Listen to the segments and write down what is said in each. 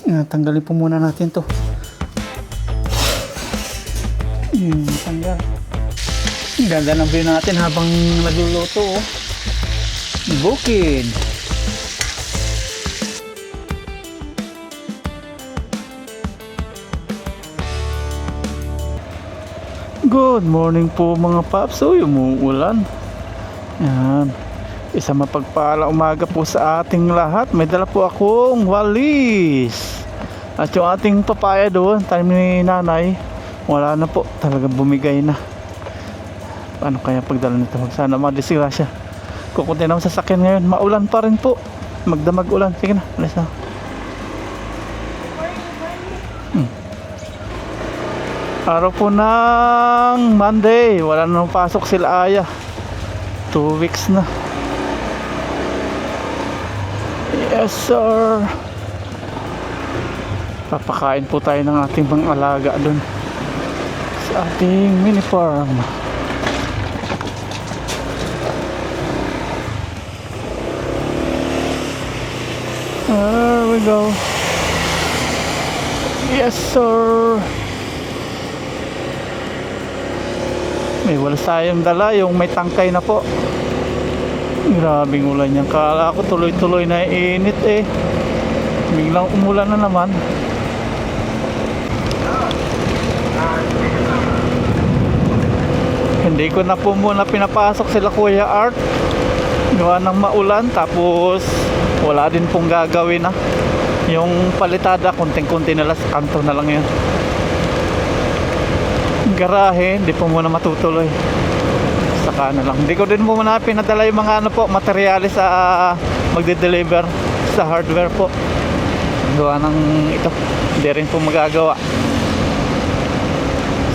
Tanggalin po muna natin to. Tanggal. Ganda ng view natin habang nagluluto. Oh. Bukid. Good morning po mga paps. So, umuulan. Yan. Isa mapagpala umaga po sa ating lahat. May dala po akong walis. At yung ating papaya doon, time ni nanay, wala na po. Talagang bumigay na. Paano kaya pagdala nito? Sana madisgrasya. Kukunti naman sa sasakyan ngayon. Maulan pa rin po. Magdamag ulan. Sige na, alis na. Araw po ng Monday. Wala na nang pasok sila Aya. 2 weeks na. Yes sir. Papakain po tayo ng ating mga alaga dun sa ating mini farm. There we go. Yes sir. May walis tayong dala, yung may tangkay na po. Grabing ulan yan. Kala ko tuloy-tuloy na init eh. Biglang umulan na naman. Hindi ko na po muna pinapasok sila Kuya Art. Gawa ng maulan. Tapos wala din pong gagawin na. Yung palitada, konting-konti na lang. Kanto na lang yun. Garahe, hindi po muna matutuloy. Saka na lang. Hindi ko din po muna pinadala yung mga ano po, materyales sa magde-deliver sa hardware po. Gawa ng ito, hindi rin po magagawa.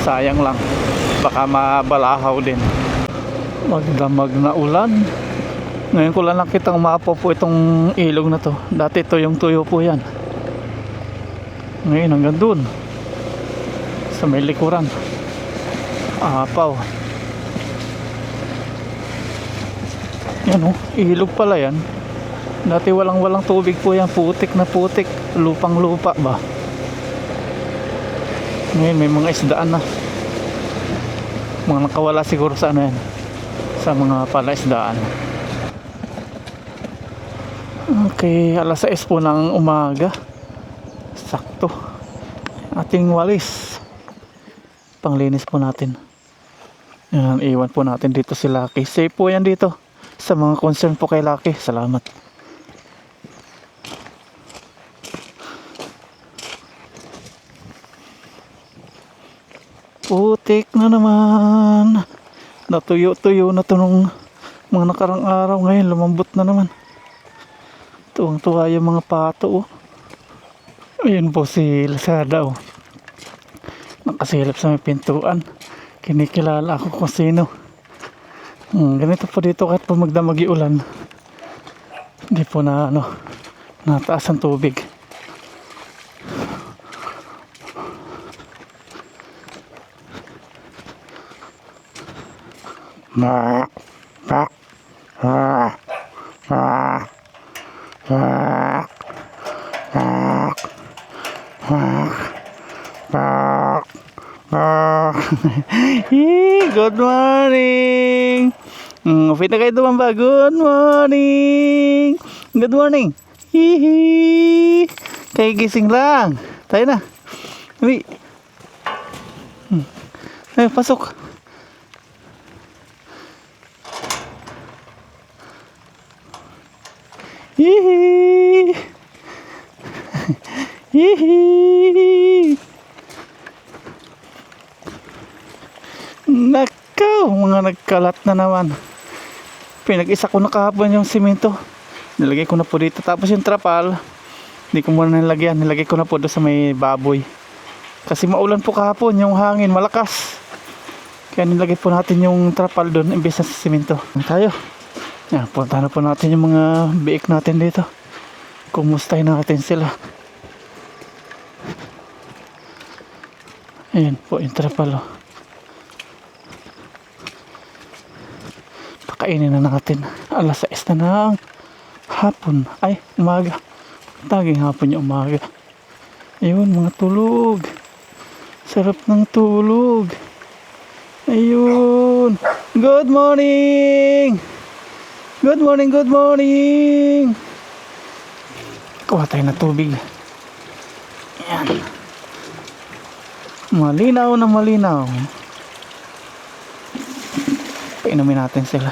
Sayang lang. Baka mabalahaw din. Magdamag na ulan. Ngayon ko lang nakitang mapo po itong ilog na to. Dati ito yung tuyo po yan. Ngayon hanggang dun sa may likuran. Apaw. Yan oh, ilog pala yan. Dati walang tubig po yan. Putik na putik. Lupang lupa ba? Ngayon may mga isdaan na. Mga nakawala siguro sa ano yan, sa mga palaisdaan. Okay, alas 6 po ng umaga. Sakto. Ating walis. Panglinis po natin. Yan, iwan po natin dito si Lucky. Safe po yan dito. Sa mga concern po kay Lucky. Salamat. Putik na naman. Natuyo-tuyo na to nung mga nakarang araw. Ngayon lumambot na naman. Tuwang-tuwa yung mga pato. Oh. Ayun po si Lazada. Oh. Nakasilap sa may pintuan. Kinikilala ako kung sino. Ganito po dito kahit po magdamagi ulan. Hindi po na nataas ang tubig. Good morning. Fit na kayo tumamba. Good morning. Good morning. Hihi. Kayo gising lang. Tayo na. Uy. Ay, pasok. Hihi. Hihi. Nakaw, mga nagkalat na naman. Pinag-isa ko na kahapon yung simento. Nilagay ko na po dito. Tapos yung trapal, hindi ko muna nilagyan. Nilagay ko na po doon sa may baboy. Kasi maulan po kahapon, yung hangin malakas. Kaya nilagay po natin yung trapal doon imbes na sa simento. Tayo. Yan, punta na po natin yung mga biik natin dito. Kumustahin natin sila. Ayan po yung trapal. Pakainin na natin. Alas 6 na ng hapon. Ay, umaga. Taging hapon yung umaga. Ayun, mga tulog. Sarap ng tulog. Ayun. Good morning. Good morning, good morning. Kuha tayo ng tubig. Ayan. Malinaw na malinaw. Painumin natin sila.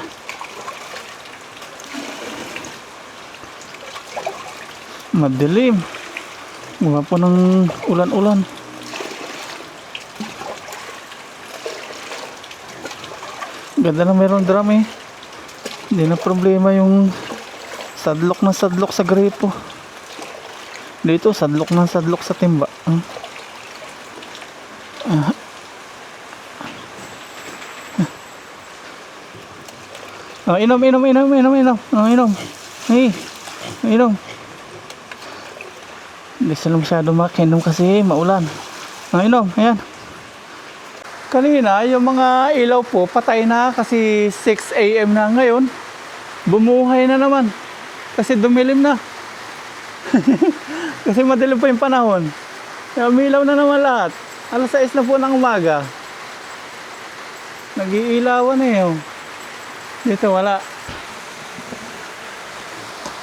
Madilim. Gawa po ng ulan-ulan. Ganda na mayroong drum eh. Hindi na problema yung sadlok na sadlok sa gripo. Dito sadlok na sadlok sa timba. Oh, inom. Hey, inom. Hindi sila masyado makinom kasi maulan. Inom, ayan. Kanina, yung mga ilaw po, patay na kasi 6 AM na ngayon. Bumuhay na naman. Kasi dumilim na. Kasi madilim pa yung panahon. Umilaw na naman lahat. Alas 6 na po ng umaga. Nag-iilawan eh. Oh. Dito wala.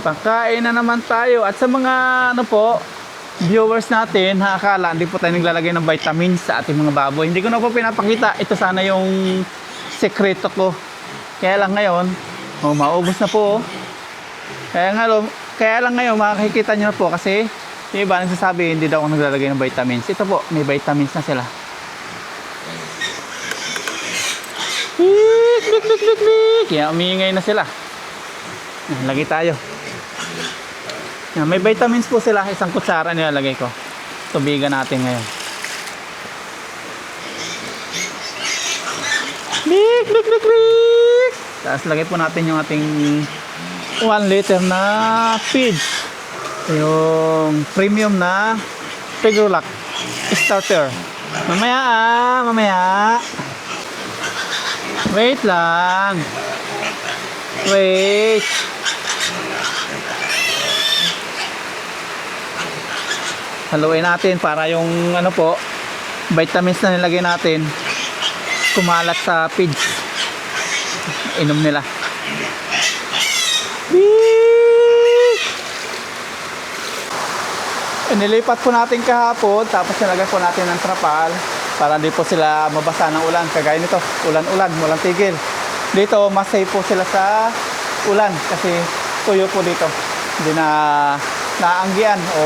Pagkain na naman tayo. At sa mga ano po, viewers natin, akala hindi po tayo naglalagay ng vitamins sa ating mga baboy. Hindi ko na po pinapakita. Ito sana yung sekreto ko. Kaya lang ngayon, maubos na po. Kaya lang ngayon, makikita nyo na po kasi yung iba nagsasabi, hindi daw ako naglalagay ng vitamins. Ito po, may vitamins na sila. Kaya umiingay na sila. Lagi tayo. May vitamins po sila, isang kutsara nilalagay ko. Tubigan natin ngayon. Tapos lagay po natin yung ating 1 liter na feed. Yung premium na Pigulac starter. Mamaya. Wait lang. Wait. Haluin natin para yung ano po, vitamins na nilagay natin kumalat sa feeds. Inom nila. Nilipat po natin kahapon, tapos nilagay po natin ng trapal para hindi po sila mabasa ng ulan. Kagaya nito, ulan-ulan, walang tigil. Dito, mas safe po sila sa ulan kasi tuyo po dito. Hindi na naanggian o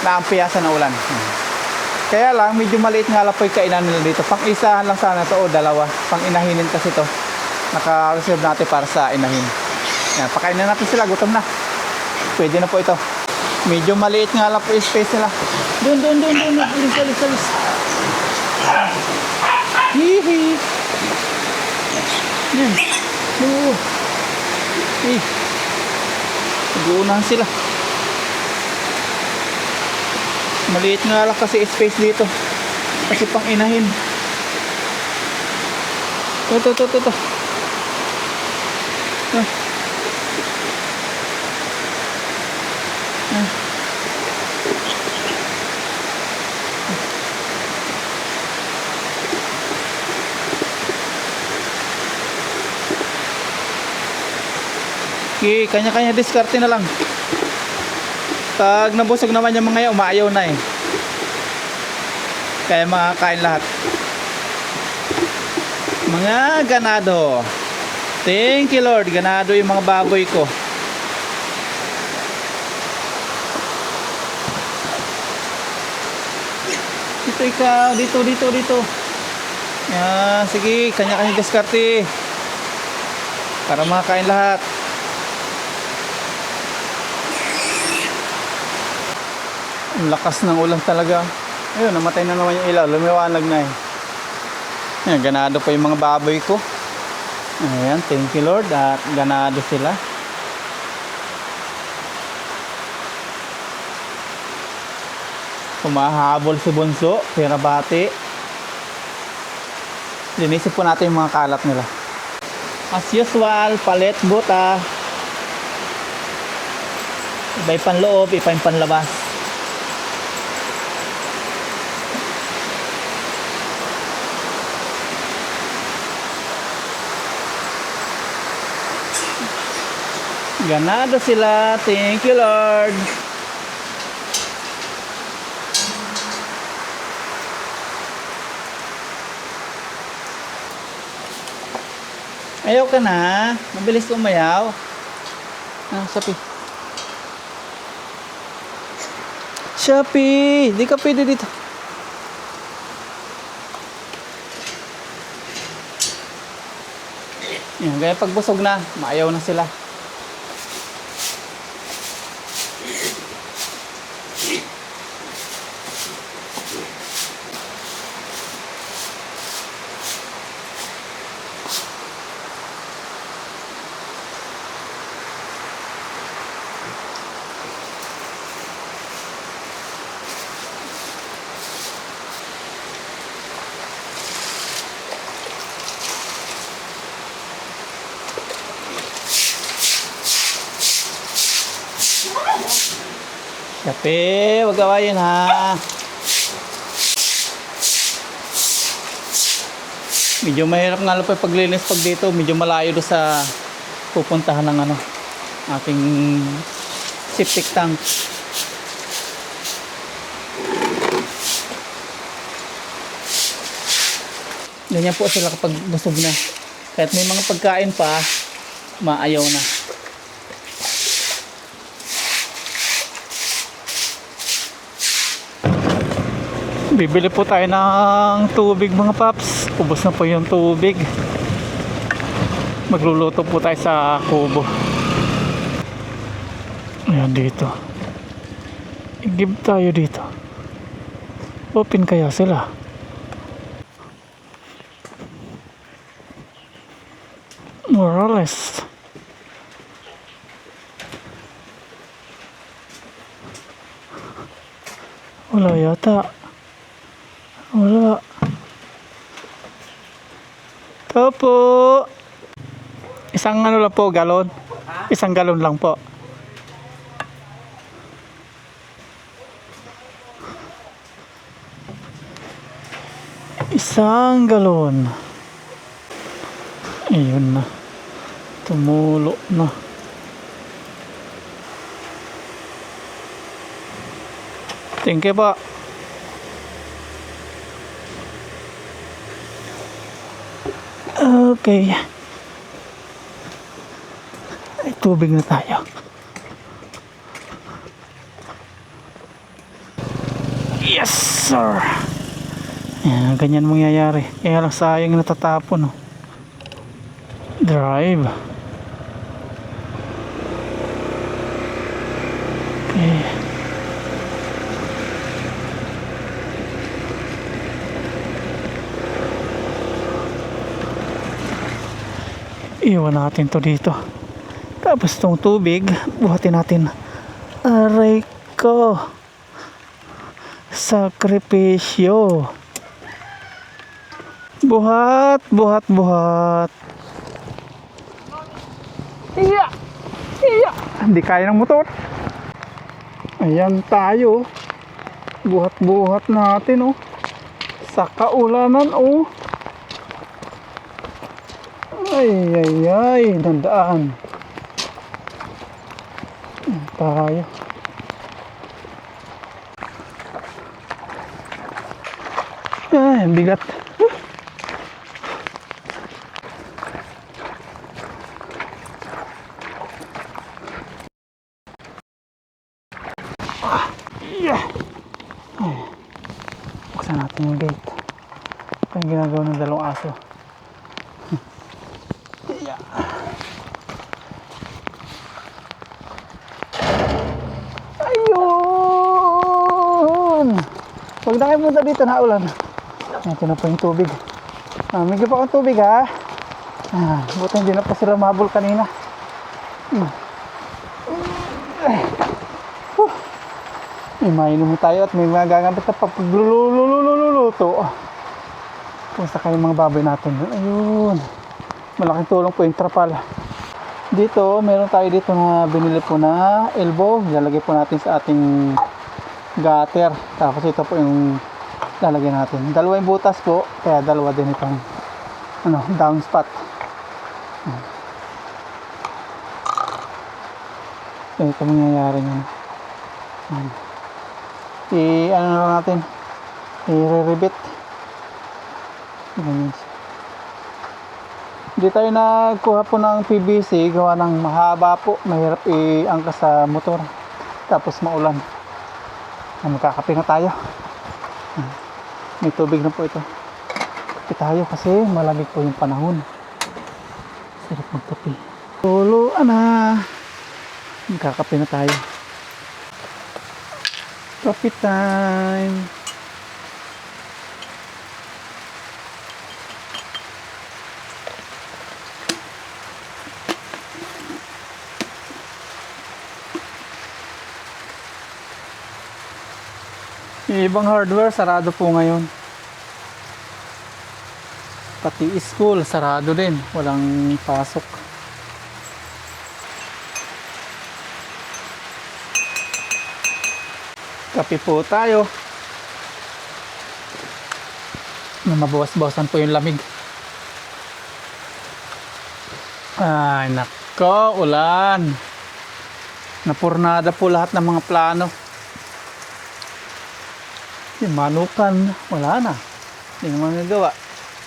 naampiyasan ng ulan. Kaya lang, medyo maliit nga lang po yung kainan nila dito. Pang-isahan lang sana ito o dalawa. Pang-inahinin kasi ito. Naka-reserve natin para sa inahin. Yan, pakainin natin sila, gutom na. Pwede na po ito. Medyo maliit nga lang po yung space nila. Doon. Alis. Hihi. Yan. Oo. Nag-uunahan sila. Maliit nga lang kasi space dito. Kasi pang inahin. Ito. Okay, kanya-kanya diskarte na lang. Pag nabusog naman yung mga yan, umaayaw na eh. Kaya makakain lahat. Mga ganado. Thank you Lord, ganado yung mga baboy ko. Dito ikaw, dito. Yan, sige, kanya-kanya diskarte. Para makakain lahat. Ang lakas ng ulan talaga. Ayun, namatay na naman yung ilaw. Lumiwanag na eh. Ayan, ganado pa yung mga baboy ko. Ayan, thank you Lord. At ganado sila. Kumahabol si Bunso, Pirabati. Linisin po natin yung mga kalat nila. As usual, palit, buta. Iba yung panloob, iba yung panlabas. Ganado sila. Thank you, Lord. Ayaw ka na. Mabilis umayaw. Shopee. Shopee! Di ka pwede dito. Yan, kaya pag busog na, maayaw na sila. Kape, wag gawain ha. Medyo mahirap nga lang pa paglinis pag dito, medyo malayo do sa pupuntahan ng ating septic tank. Ganyan po sila kapag busog na. Kahit may mga pagkain pa, maayaw na. Bibili po tayo ng tubig mga paps. Ubos na po yung tubig. Magluluto po tayo sa kubo. Ayan dito. I-give tayo dito. Open kaya sila? More or less. Wala yata. Wala. Ito po. Isang lang po, galon. Isang galon lang po. Isang galon. Ayun na. Tumulo na. Thank you po. Okay. Ay, tubig na tayo. Yes, sir. Yan, ganyan mangyayari. Kaya lang sayang natatapon. Drive. Okay. Iwan natin to dito. Tapos itong tubig, buhatin natin. Aray ko. Sakripisyo. Buhat, buhat, buhat. Iya! Iya! Hindi kaya ng motor. Ayan tayo. Buhat-buhat natin sa kaulanan Ay, ay, ay, dandaan. Tayo. Ay, bigat. Yeah. Ay. Buksan natin yung gate. Ito yung ginagawa ng dalawang aso. Yeah. Ayun! Huwag na kayo punta dito na ulan. Ito na po yung tubig. May pa akong tubig ha. Buti hindi na pa sila mahabol kanina. May mainom tayo at may magagamit na pagluluto. Kumusta kayo mga baboy natin? Ayun. Malaking tulong po yung trapal. Dito, meron tayo dito na binili po na elbow. Ilalagay po natin sa ating gutter. Tapos ito po yung lalagay natin. Dalawa yung butas po, kaya dalawa din itong downspout. Ito mangyayari nyo. Ano na lang natin, i-re-rebit. Ganyan. Hindi tayo nagkuha po ng PVC, gawa ng mahaba po, mahirap i-angkas sa motor, tapos maulan. Magkakape na tayo. May tubig na po ito. Kape tayo kasi malamig po yung panahon. Sarap magkape. Tuluan na. Magkakape na tayo. Coffee time. Yung ibang hardware sarado po ngayon. Pati school sarado din, walang pasok. Kape po tayo. Mabawas-bawasan po yung lamig. Ay nako, ulan. Napurnada po lahat ng mga plano. Yung manukan, wala na. Hindi naman nagawa.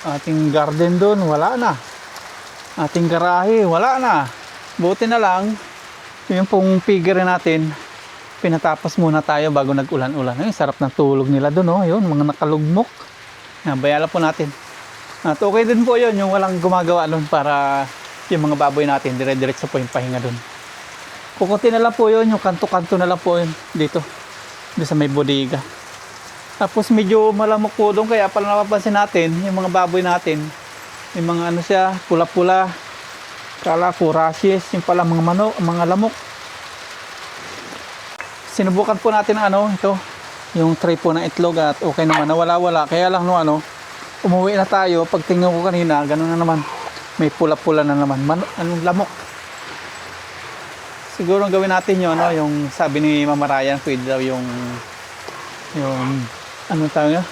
Ating garden doon, wala na. Ating garahe, wala na. Buti na lang, yung pong figure natin, pinatapos muna tayo bago nag-ulan-ulan. Ay, sarap ng tulog nila doon, oh. Yun, mga nakalugmok. Bayala po natin. At okay din po yun, yung walang gumagawa doon para yung mga baboy natin, dire-diretso po yung pahinga doon. Kukunti na lang po yun, yung kanto-kanto na lang po yun dito. Doon sa may bodega. Tapos medyo malamok po doon, kaya pala napapansin natin yung mga baboy natin, yung mga ano siya, pula-pula. Kala ko rashes, yung pala mga manok, mga lamok. Sinubukan po natin ang ito, yung tray po ng itlog at okay naman, nawala-wala. Kaya lang umuwi na tayo, pagtingin ko kanina, gano'n na naman. May pula-pula na naman, anong lamok. Siguro ang gawin natin yung sabi ni Mama Ryan, pwede daw yung anong tawag nyo?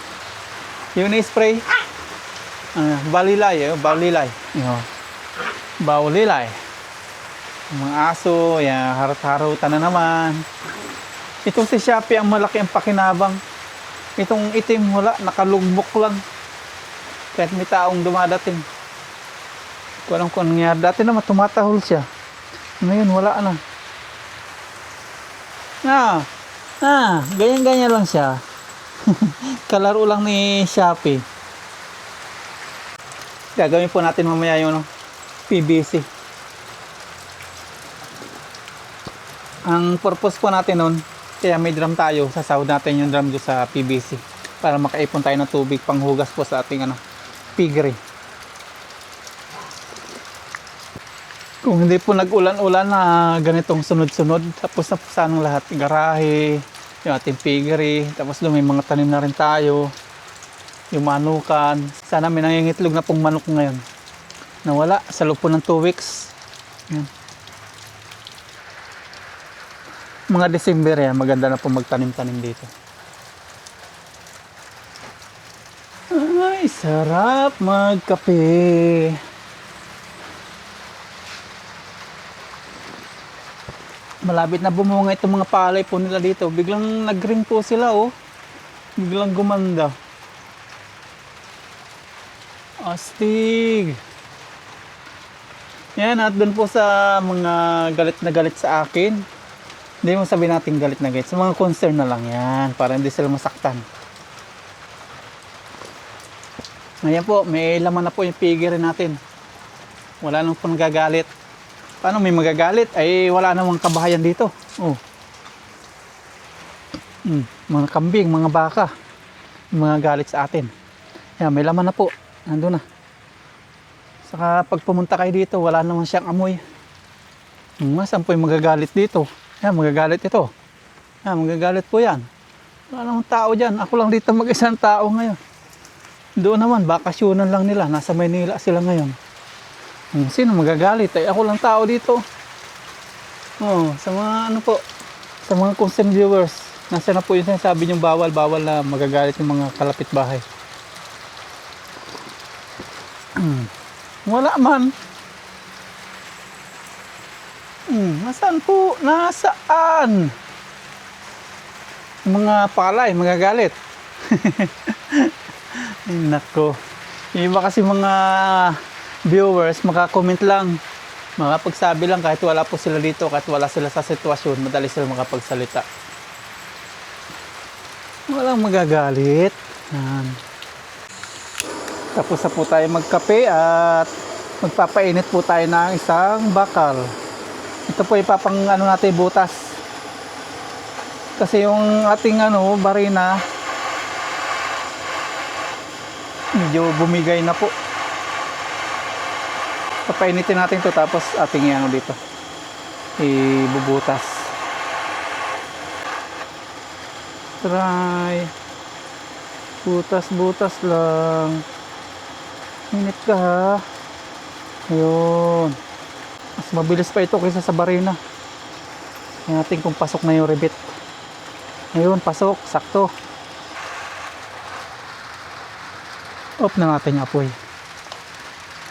Yung na-spray. Balilay. Baulilay. Mga aso, yan, harot-harutan na naman. Itong si Shopee, ang malaki ang pakinabang. Itong itim, wala, nakalugmok lang. Kahit may taong dumadating. Kung alam kung nangyari. Dati naman, tumatahol siya. Ngayon, wala na. Ganyan-ganyan lang siya. Kalaro lang ni Shopee. Gagawin po natin mamaya yung PVC. Ang purpose po natin nun, kaya may drum tayo, sasahod natin yung drum doon sa PVC para makaipon tayo ng tubig panghugas po sa ating piggery. Kung hindi po nag-ulan-ulan na ganitong sunod-sunod, tapos na po sanang lahat, garahe, yung ating piggery, tapos doon may mga tanim na rin tayo, yung manukan. Sana may nangingitlog na pong manok ngayon. Nawala sa loob po ng 2 weeks. Yan. Mga December yan, maganda na po magtanim-tanim dito. Ay, sarap magkape. Malapit na bumunga itong mga palay po nila dito. Biglang nag-green po sila, oh. Biglang gumanda. Astig. Yan, at dun po sa mga galit na galit sa akin, hindi mo sabihin natin galit na galit. Sa mga concern na lang yan, para hindi sila masaktan. Ngayon po, may laman na po yung piggery natin. Wala nang po nagagalit. Paano may magagalit? Ay wala namang kabahayan dito. Mga kambing, mga baka, mga galit sa atin. Yan, may laman na po. Nandun na. Saka pag pumunta kayo dito, wala naman siyang amoy. Saan po yung magagalit dito? Yan, magagalit ito. Yan, magagalit po yan. Wala namang tao dyan. Ako lang dito mag-isang tao ngayon. Doon naman, bakasyonan lang nila. Nasa Maynila sila ngayon. Sino magagalit? Ay ako lang tao dito. Sa mga sa mga concerned viewers, nasa na po yung sinasabi niyong bawal na magagalit yung mga kalapit bahay. Wala man. Nasaan po? Nasaan? Yung mga palay, magagalit. Ay, nako. Yung iba kasi mga viewers, makakomment lang. Makapagsabi lang kahit wala po sila dito, kahit wala sila sa sitwasyon, madali sila makapagsalita. Walang magagalit. Yan. Tapos na po tayo magkape at magpapainit po tayo ng isang bakal. Ito po ipapang natin butas. Kasi yung ating barina medyo bumigay na po. Papainitin natin to tapos ating dito ibubutas. Try. Butas lang. Init ka ha. Ayun. Mas mabilis pa ito kaysa sa barina. Tingnan natin kung pasok na yung rebit. Ayun, pasok. Sakto. Off na natin yung apoy.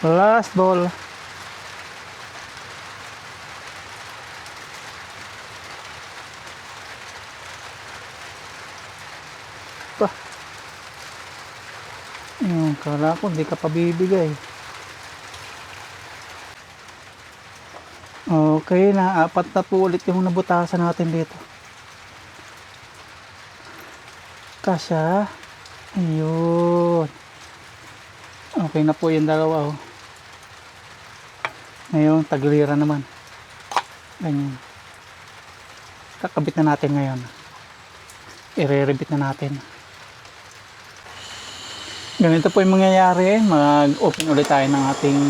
Last ball. Pa. Ayun, kala ko hindi ka pa bibigay. Okay na, 4 na po ulit yung nabutasan natin dito. Kasya. Ayun. Okay na po yung dalawa. Ngayon, taglira naman. Ganyan. Kakabit na natin ngayon. I-re-rebit na natin. Ganito po yung mangyayari. Mag-open ulit tayo ng ating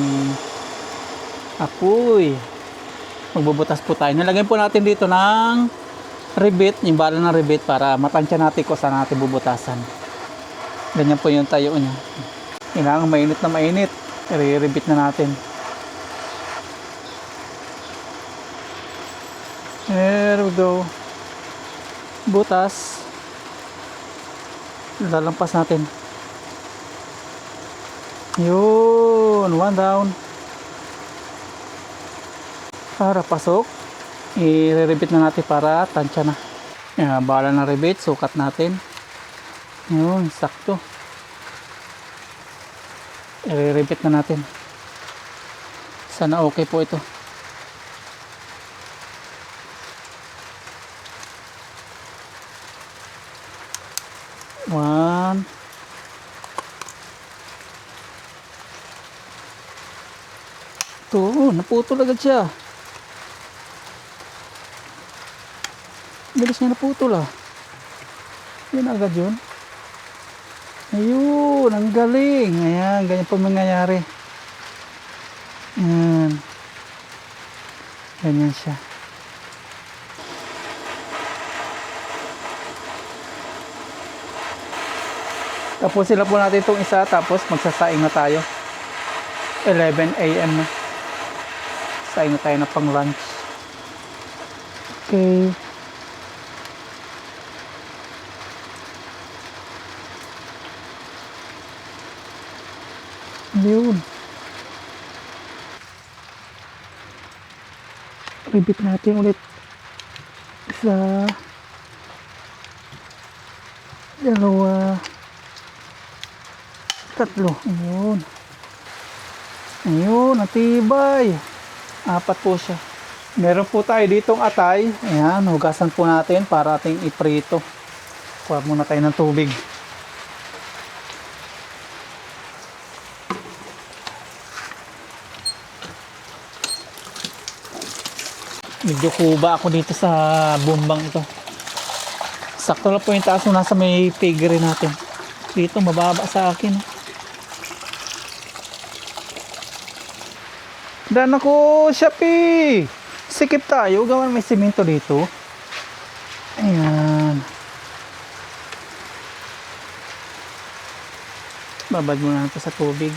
apoy. Magbubutas po tayo. Nilagay po natin dito ng rebit, yung bala ng rebit para matansya natin kung saan natin bubutasan. Ganyan po yung tayo niya. Kailangan mainit na mainit. I-rebit na natin. There we go. Butas. Lalampas natin. Yun. One down. Para pasok, i-rebit na natin para tansya na. Yan, bala na rebit, sukat natin. Yun, sakto. I-rebit na natin. Sana okay po ito. One. Ito, naputol agad siya. Bilis niya naputol ah. Yun agad yun. Ayun, ang galing. Ayan, ganyan po mangyayari. Ayan. Ganyan siya. Tapos sila po natin itong isa, tapos magsasaing na tayo. 11 AM na. Saing na tayo na pang lunch. Okay. Yun. Repeat natin ulit. Isa. Dalawa. Tatlo. Ayun. Ayun, natibay. 4 po siya. Meron po tayo ditong atay. Ayan, hugasan po natin para ating iprito. Kuha muna tayo ng tubig. Medyo kuba ako dito sa bumbang ito. Sakto lang po yung taas mo nasa may piggery natin. Dito mababa sa akin. Dan ako, Shopee! Sikip tayo. Gawan may simento dito. Ayan. Babad muna natin sa tubig.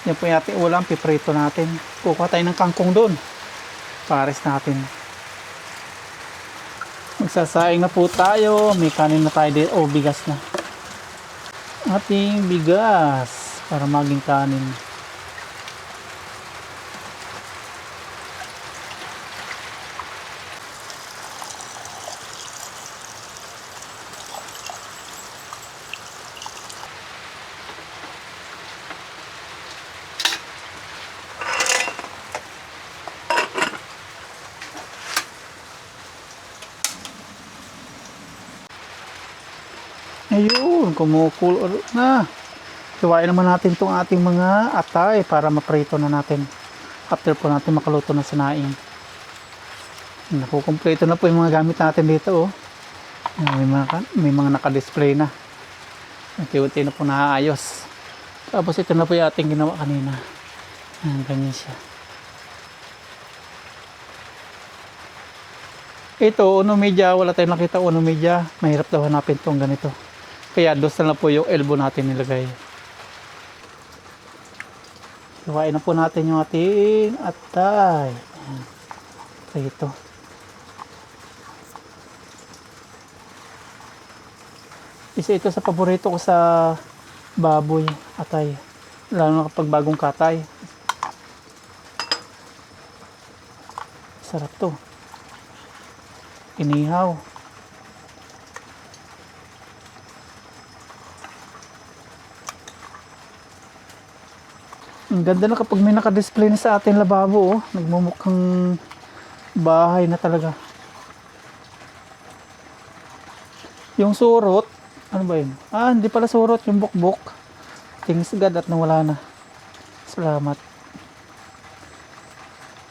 Yan po yung ating ulam. Piprito natin. Kukuha tayo ng kangkong doon. Pares natin. Magsasaing na po tayo. May kanin na tayo dito. O, bigas na. Ating bigas. Para maging kanin. Ayun, kumukulo na. Hiwain naman natin itong ating mga atay para maprito na natin. After po natin makaluto ng sinaing. Nakukumpleto na po yung mga gamit natin dito. Oh. May mga naka-display na. Unti-unti na po naayos. Tapos ito na po yung ating ginawa kanina. Ganyan siya. Ito, Uno Media, wala tayong nakita Uno Media. Mahirap daw hanapin itong ganito. Kaya dos na po yung elbow natin nilagay. Iwain na po natin yung ating atay. Ito. Isa ito sa paborito ko sa baboy, atay. Lalo na kapag bagong katay. Sarap to. Inihaw. Ang ganda na kapag may naka-display na sa ating lababo. Oh. Nagmumukhang bahay na talaga. Yung surot, ano ba yun? Hindi pala surot, yung bukbok. Thanks God at nawala na. Salamat.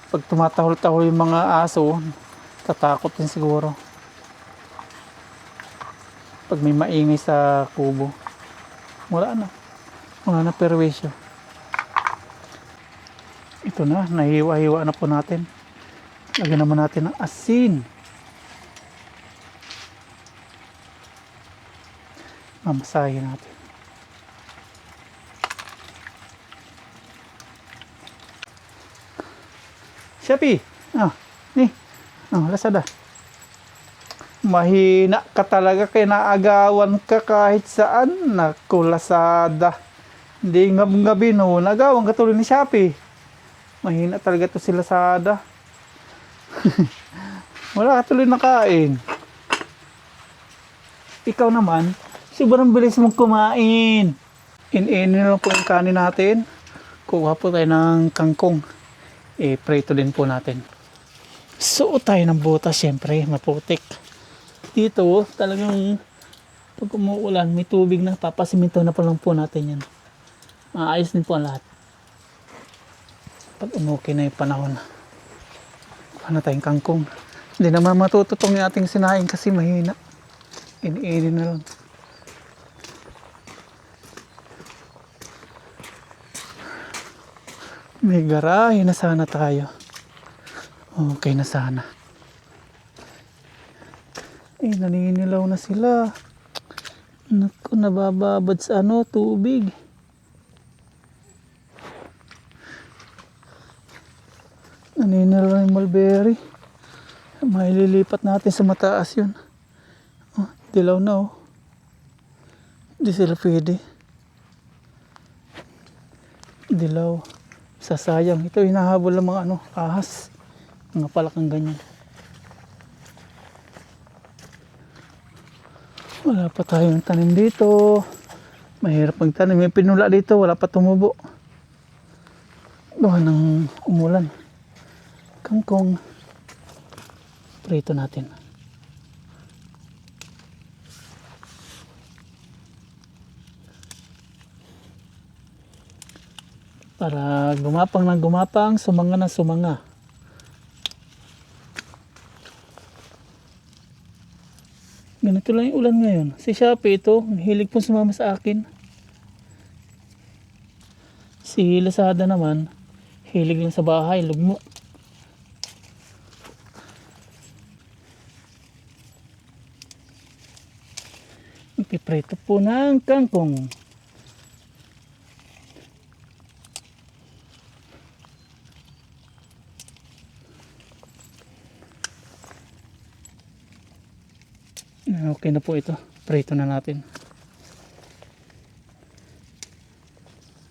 Pag tumatahol-tahol yung mga aso, tatakot din siguro. Pag may maingay sa kubo. Wala na perwisyo. Ito na, nahiwa-hiwa na po natin. Lagyan naman natin ng asin. Mamasahin natin. Shopee! Lazada. Mahina ka talaga, kaya naagawan ka kahit saan. Naku, Lazada. Hindi ngab-ngabi, no. Nagawan ka tuloy ni Shopee. Mahina talaga to si Lazada. Wala ka tuloy nakain. Ikaw naman, sobrang bilis mong kumain. In-in lang po yung kanin natin. Kuha po tayo ng kangkong. Prito din po natin. Suot tayo ng butas, syempre, maputik. Dito, talagang pag umuulan, may tubig na, papasiminto na po lang po natin yan. Maayos din po ang lahat. Pag umuki na yung panahon. Kuha na tayong kangkong. Hindi naman matututong yung ating sinaing kasi mahina. In-in na lang. May garahe na sana tayo. Okay na sana. Naninilaw na sila. Naku, nabababad sa tubig. Naninilaw yung mulberry. Maililipat natin sa mataas yun. Dilaw na. Hindi sila pwede. Dilaw. Sasayang. Ito hinahabol ng mga ahas. Mga palakang ganyan. Wala pa tayong tanim dito. Mahirap magtanim. May pinula dito. Wala pa tumubo. Gawa ng umulan. Kangkong. Prito natin. Para gumapang ng gumapang, sumanga ng sumanga. Ganito lang yung ulan ngayon. Si Shopee ito, hilig pong sumama sa akin. Si Lazada naman, hilig lang sa bahay, lugmo. Ipiprito po ng kangkong. Okay na po ito. Prito na natin.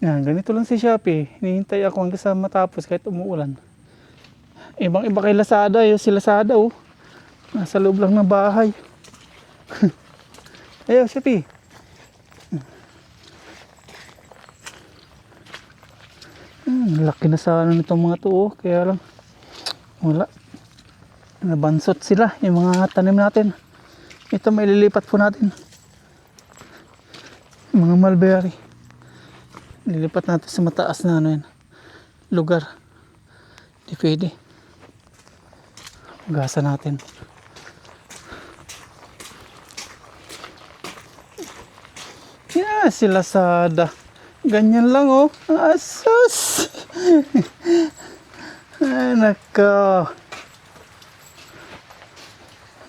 Ganito lang si Shopee. Hinihintay ako hanggang sa matapos kahit umuulan. Ibang iba kay Lazada. Si Lazada nasa loob lang ng bahay. Ayaw, Shopee. Laki na sana nitong mga to. Kaya lang wala. Nabansot sila yung mga tanim natin. Ito maililipat po natin. Mga mulberry. Lilipat natin sa mataas na ano yan, lugar. Di pwede. Hugasan natin. Yeah, sila sada. Ganyan lang oh. Asus. Ay, nako.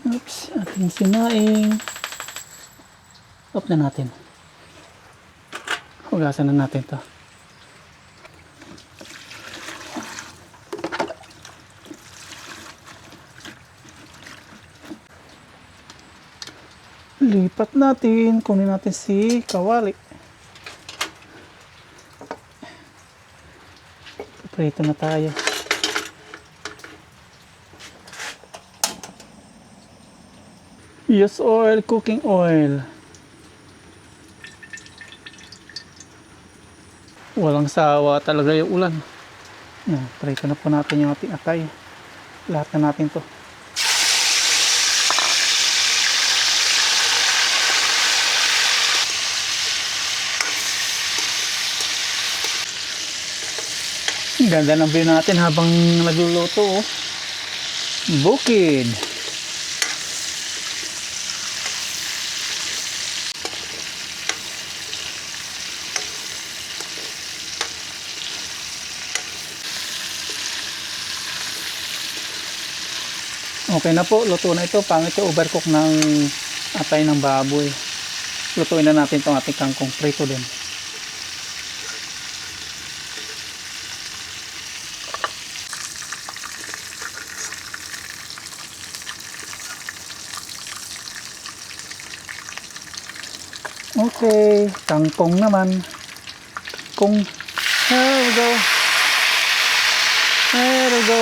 Oops, ating sinaing. Off na natin. Hugasan na natin to. Lipat natin. Kunin natin si kawali. Prito na tayo. Use oil, cooking oil. Walang sawa talaga yung ulan. Yan, prito na po natin yung ating atay. Lahat na natin to. Ganda ng view natin habang nagluluto oh. Bukid. Okay na po, luto na ito. Pangit yung overcook ng atay ng baboy. Lutuin na natin itong ating kangkong prito din. Okay, kangkong naman. There we go. There we go.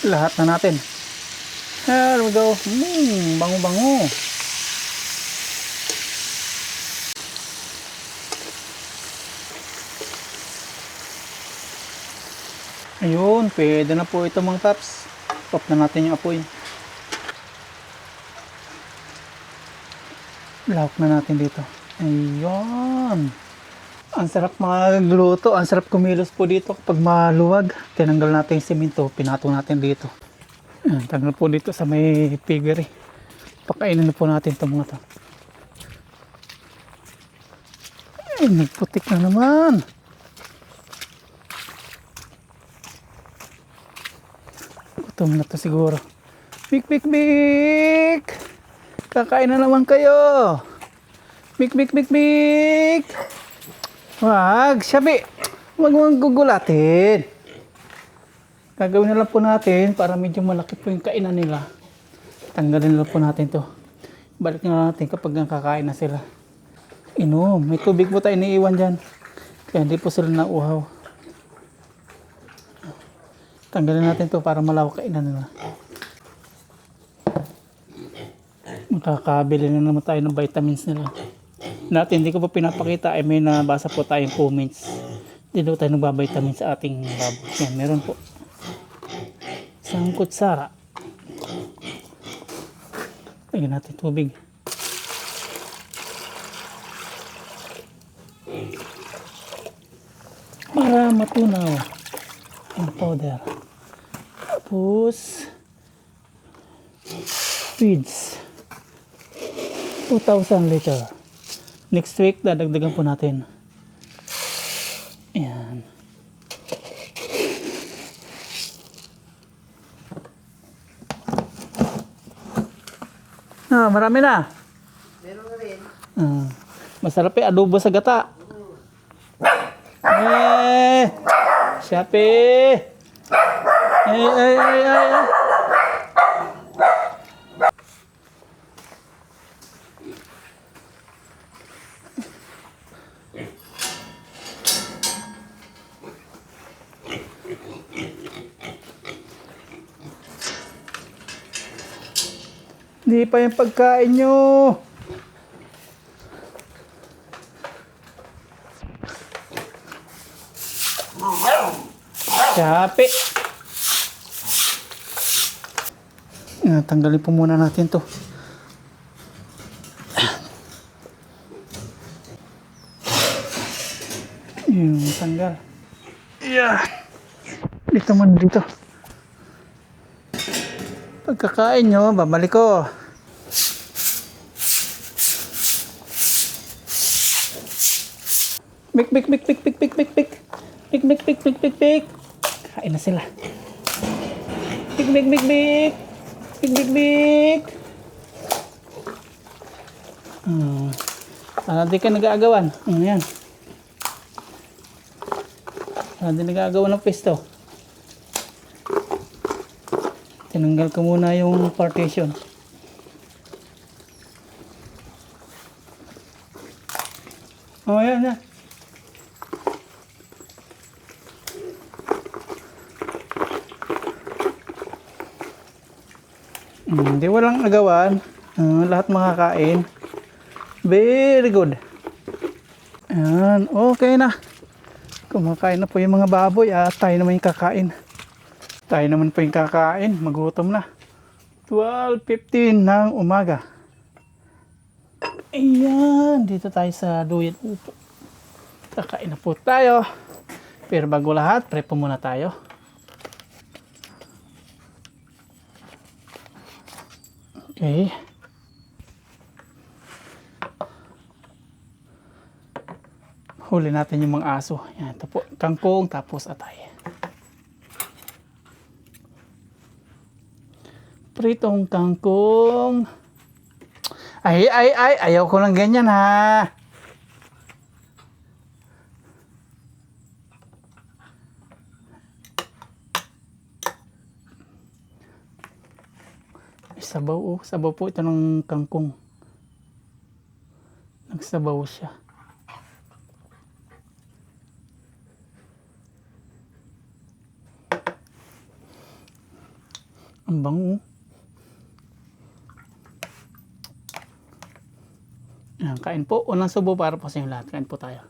Lahat na natin. There we go. Bango-bango. Ayun, pwede na po ito mga paps. Stop na natin yung apoy. Lahok na natin dito. Ayun. Ang sarap magluto. Ang sarap kumilos po dito kapag maluwag. Tinanggal natin yung simento. Pinatong natin dito. Ayan, tanggal po dito sa may piggery. Pakainin na po natin itong mga to. Ay, nagputik na naman. Gutom na to siguro. Bik, bik, bik! Kakain na naman kayo. Bik, bik, bik, bik! Wag, sabi. Wag mong gugulatin. Gagawin na lang po natin para medyo malaki po yung kainan nila. Tanggalin na lang po natin to. Balik na natin kapag kakain na sila. Inom. May tubig po tayo iniiwan dyan. Kaya hindi po sila nauhaw. Tanggalin natin to para malawak kainan nila. Makakabili na naman tayo ng vitamins nila. Dati hindi ko pa pinapakita ay may nabasa po tayong comments. Hindi daw tayo nagbabitamins sa ating baboy. Yan, meron po. Isang kutsara. Lagyan natin tubig. Para matunaw ang powder. Tapos feeds 2,000 liter. Next week dadagdagan po natin. Ayan. Marami na. Meron na rin. Masarap eh, adobo sa gata. Siyapi. Ay. Hindi pa yung pagkain nyo. Siyapi. Tanggalin po muna natin to. tanggal. Yeah. Dito man dito. Pagkakain nyo, babalik ko. Bik, bik, bik, bik, bik, bik, bik, bik. Bik, bik, bik, bik, bik, bik. Kain na sila. Bik, bik, bik, bik. Bik, bik, bik. Para di ka nag-aagawan. Yan. Para di nag-aagawan ng pesto. Tinanggal ko muna yung partition. Oh, yan, yan. Hindi walang agawan. Lahat makakain. Very good. Ayan, okay na. Kumakain na po yung mga baboy at tayo naman yung kakain. Tayo naman po yung kakain. Magutom na. 12:15 ng umaga. Ayan, dito tayo sa duyan upo. Kakain na po tayo. Pero bago lahat, prep po muna tayo. Okay. Huli natin yung mga aso. Yan, ito po. Kangkong, tapos atay. Pritong kangkong. Ay, ayaw ko lang ganyan ha. Sabaw, oh. Sabaw po ito ng kangkong. Nagsabaw siya. Ang bango. Ayan, kain po. Unang subo para po sa inyo lahat. Kain po tayo.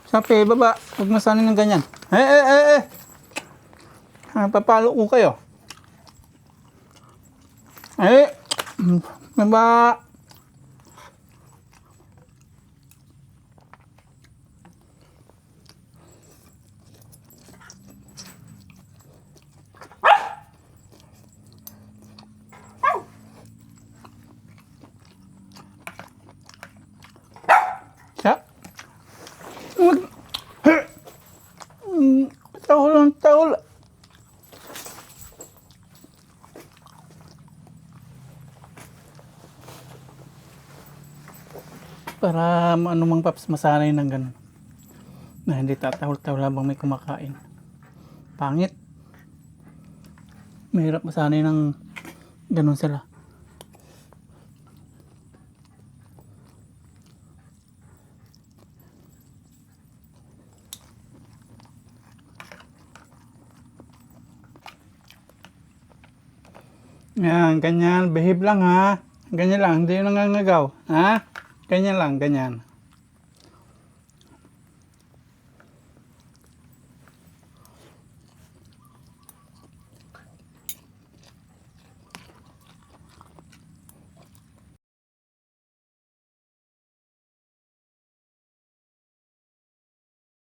Sapi, baba. Huwag masanin ng ganyan. Papalo ko kayo. Baba. Tahol. Para ano mang paps masanay ng ganun. Na hindi tatahol-tahol habang may kumakain. Pangit. Mahirap masanay ng ganun sila. Yan, ganyan. Behave lang ha. Ganyan lang. Hindi yung nangangagaw. Ha? Ganyan lang, ganyan.